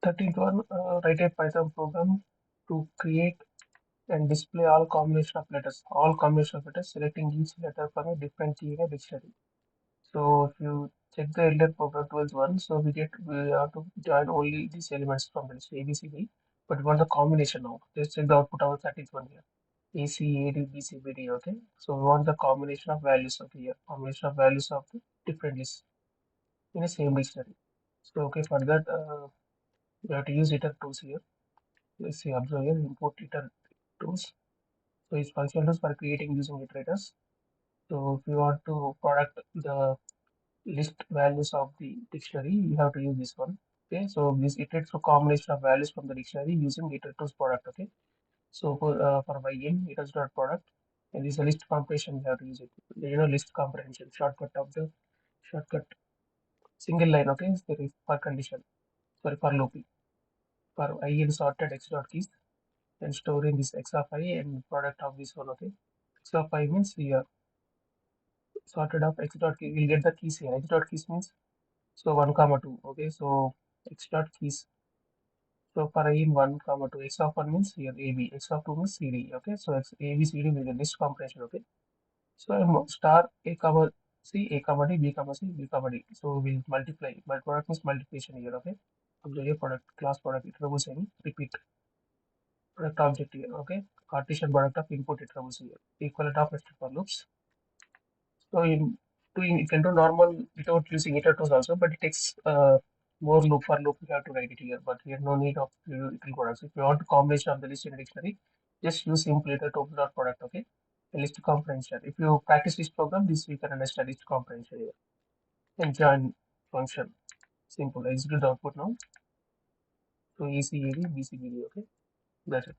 13th one, write a Python program to create and display all combination of letters. All combination of letters, selecting each letter from a different key in a dictionary. So if you check the elder program 12th one, so we have to join only these elements from the list A, B, C, D, but we want the combination now. Let's check the output of the 13th one here. A, C, A, D, B, C, B, D, okay. So we want the combination of values of here, combination of values of the different lists in a same dictionary. So okay, for that we have to use iter tools here. Let's see, observe here, import iter tools. So it's functional tools for creating using iterators. So if you want to product the list values of the dictionary, you have to use this one. Okay, so this iterates for combination of values from the dictionary using iterators product. Okay, so for in it is dot product, and this is a list comprehension. We have to use it. List comprehension shortcut of the shortcut single line. Okay, is there is for condition. Sorry, for looping for I in sorted x dot keys and storing this x of I and product of this one. Okay, x of I means here sorted of x dot key. We'll get the keys here. X dot keys means so 1 comma 2. Okay, so x dot keys. So for I in 1 comma 2, x of 1 means here AB, x of 2 means CD. Okay, so x A B C D will be list comprehension. Okay, so I'm star A comma C, A comma D, B comma C, B comma D. So we'll multiply. My product means multiplication here. Okay, observe product class product iterable any repeat product object here. Okay, Cartesian product of input iterable here. Equivalent of nested for loops. So in doing you can do normal without using iterators also, but it takes more loop for loop. We have to write it here, but we have no need of iterative products. If you want a combination of the list in a dictionary, just use simple iterative dot product. Okay, a list comprehension. If you practice this program, this we can understand list comprehension here. And join function. Simple. Execute the output now. So ECAD, BCBD. Okay, that's it.